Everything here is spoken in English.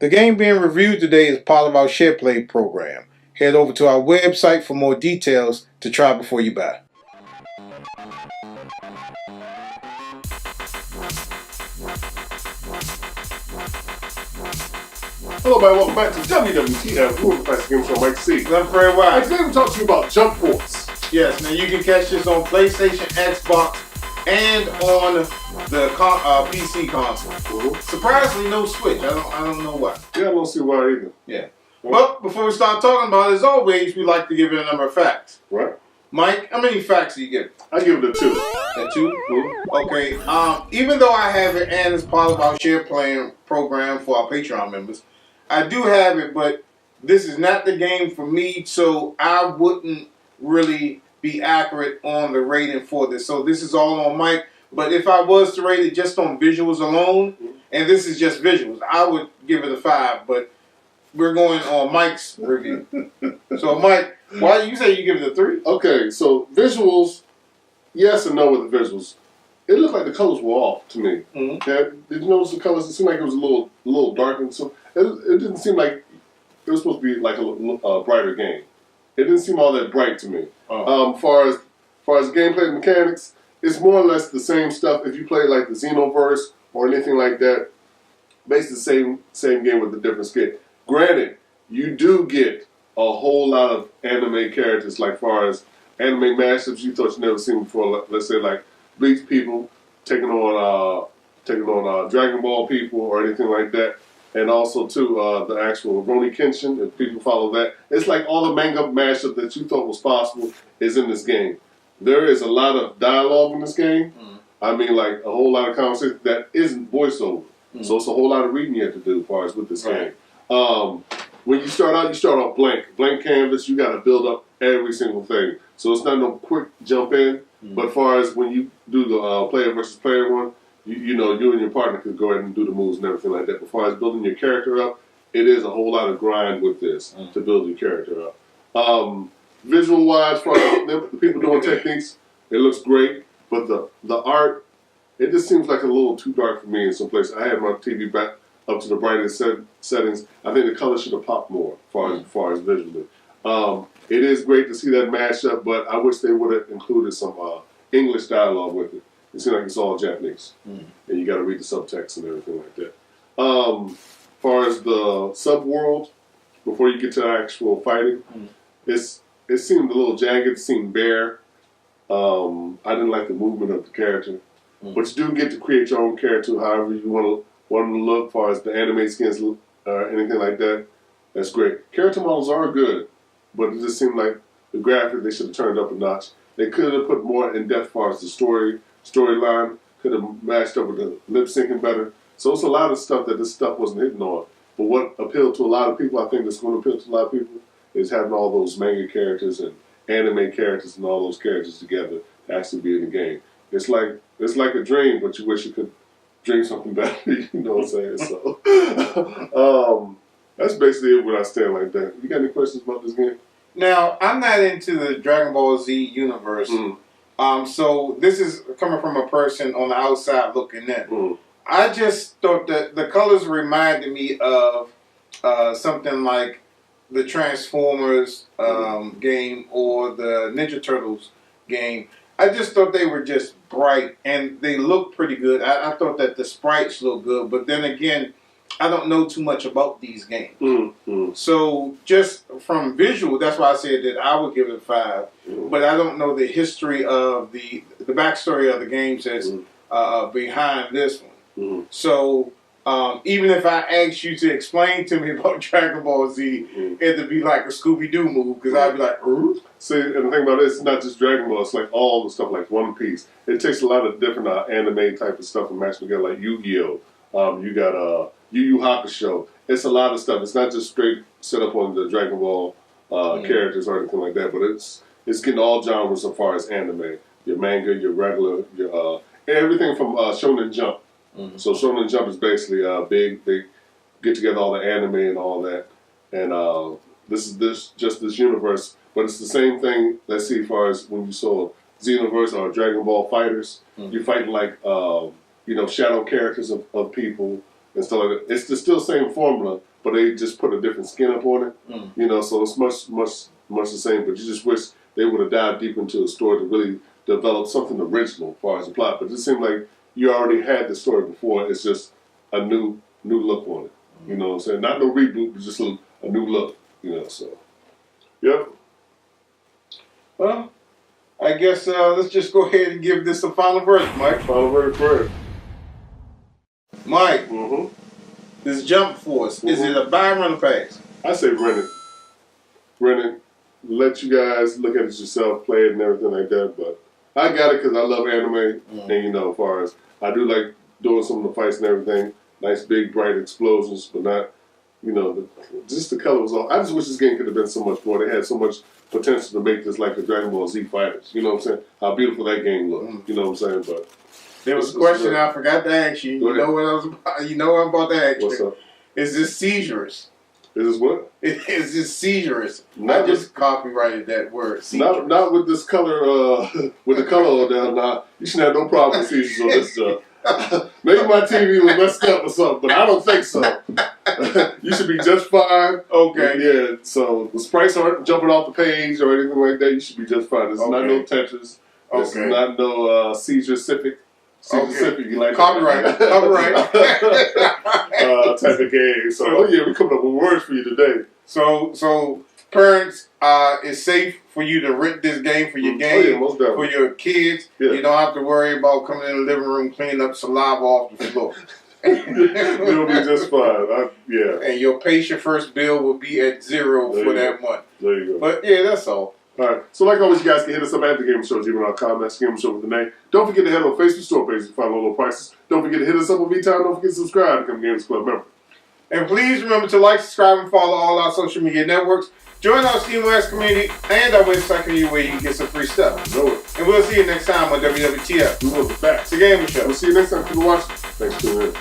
The game being reviewed today is part of our SharePlay program. Head over to our website for more details to try before you buy. Hello, everybody. Welcome back to WWTF, Moving Past the Game Show. MikeC. I'm very well. Today we're talking to you about Jump Force. Yes, now you can catch this on PlayStation, Xbox, and on the PC console. Surprisingly, no Switch. I don't know why. Yeah, I don't see why either. Yeah. But before we start talking about it, as always, we like to give it a number of facts. Right. Mike, how many facts do you give? I give it a 2. A 2? Okay. Even though I have it and it's part of our share playing program for our Patreon members, I do have it, but this is not the game for me, so I wouldn't really be accurate on the rating for this. So this is all on Mike. But if I was to rate it just on visuals alone, and this is just visuals, I would give it a 5. But we're going on Mike's review. So Mike, why do you say you give it a 3? Okay, so visuals, yes and no with the visuals. It looked like the colors were off to me. Okay? Did you notice the colors? It seemed like it was a little darker. So it didn't seem like it was supposed to be like a brighter game. It didn't seem all that bright to me. Far as gameplay mechanics, it's more or less the same stuff. If you play like the Xenoverse or anything like that, basically the same game with a different skin. Granted, you do get a whole lot of anime characters, like far as anime mashups you thought you never seen before. Let's say like Bleach people taking on Dragon Ball people or anything like that. And also, too, the actual Rurouni Kenshin, if people follow that. It's like all the manga mashup that you thought was possible is in this game. There is a lot of dialogue in this game. I mean, like, a whole lot of conversation that isn't voiceover. So it's a whole lot of reading you have to do as far as with this game. When you start off blank canvas. You got to build up every single thing. So it's not no quick jump in. But as far as when you do the player versus player one, you know, you and your partner could go ahead and do the moves and everything like that. As far as building your character up, it is a whole lot of grind with this to build your character up. Visual-wise, for the people doing techniques, it looks great. But the art, it just seems like a little too dark for me in some places. I had my TV back up to the brightest settings. I think the color should have popped more as far as visually. It is great to see that mashup, but I wish they would have included some English dialogue with it. It seems like it's all Japanese, and you got to read the subtext and everything like that. Far as the sub-world, before you get to the actual fighting, it seemed a little jagged, it seemed bare. I didn't like the movement of the character. But you do get to create your own character however you want them to look, as far as the anime skins or anything like that. That's great. Character models are good, but it just seemed like the graphic, they should have turned up a notch. They could have put more in depth as far as the storyline, could have matched up with the lip syncing better. So it's a lot of stuff that this stuff wasn't hitting on. But what appealed to a lot of people, I think that's going to appeal to a lot of people, is having all those manga characters and anime characters and all those characters together to actually be in the game. It's like a dream, but you wish you could dream something better. You know what I'm saying? So that's basically it when I stand like that. You got any questions about this game? Now, I'm not into the Dragon Ball Z universe. So this is coming from a person on the outside looking in. I just thought that the colors reminded me of something like the Transformers game or the Ninja Turtles game. I just thought they were just bright and they looked pretty good. I thought that the sprites looked good, but then again, I don't know too much about these games. So just from visual, that's why I said that I would give it a 5. But I don't know the history of the backstory of the games that's behind this one. So even if I asked you to explain to me about Dragon Ball Z, it'd be like a Scooby-Doo move, because I'd be like, See, and the thing about it, it's not just Dragon Ball, it's like all the stuff like One Piece. It takes a lot of different anime type of stuff and match together, like Yu-Gi-Oh! You got Yu Yu Hakusho. It's a lot of stuff. It's not just straight set up on the Dragon Ball characters or anything like that, but it's getting all genres as far as anime. Your manga, your regular, your everything from Shonen Jump. So Shonen Jump is basically they get together all the anime and all that. And this is this universe, but it's the same thing. Let's see, as far as when you saw Xenoverse or Dragon Ball Fighters, you're fighting like shadow characters of people and stuff like that. It's still the same formula, but they just put a different skin up on it. You know, so it's much the same. But you just wish they would have dived deep into the story to really develop something original as far as the plot. But it seemed like you already had the story before. It's just a new look on it. You know what I'm saying? Not no reboot, but just a new look. You know, so yep. Well, I guess let's just go ahead and give this a final verdict, Mike. Final verdict for it. Mike, this Jump Force, is it a buy, run, or pass? I say rent it. Rent it. Let you guys look at it yourself, play it and everything like that. But I got it because I love anime. And, you know, as far as I do like doing some of the fights and everything. Nice, big, bright explosions, but not, you know, just the color was all. I just wish this game could have been so much more. They had so much potential to make this like a Dragon Ball Z Fighters. You know what I'm saying? How beautiful that game looked. You know what I'm saying? But there was a question I forgot to ask you. You know what I was about, you know what I'm about to ask you. What's up? Is this seizures? Is this what? Is this seizures? Not I just copyrighted that word. Not with this color, with the color on down. Nah, you should have no problem with seizures on this stuff. Maybe my TV was messed up or something, but I don't think so. You should be just fine. Okay. Yeah, so the sprites aren't jumping off the page or anything like that. You should be just fine. This is not no Tetris. This is not no seizure-cific. Seizure-cific, you like copyright. Copyright. Type of game. So, oh yeah, we're coming up with words for you today. So parents, it's safe for you to rent this game for your game, for your kids. Yeah. You don't have to worry about coming in the living room cleaning up saliva off the floor. You'll be just fine. Yeah. And your pay your first bill will be at zero for that month. There you go. But yeah, that's all. Alright, so like always, you guys can hit us up at thagamersshow@gmail.com. That's thagamersshow with the name. Don't forget to head on Facebook store page to find low prices. Don't forget to hit us up on vTime. Don't forget to subscribe to become a Gamers Club member. And please remember to like, subscribe, and follow all our social media networks. Join our SteamWest community and our website community where you can get some free stuff. Know it. And we'll see you next time on WWTF. We want the facts. It's the Gamer Show. We'll see you next time. Keep watching. Thanks for tuning in.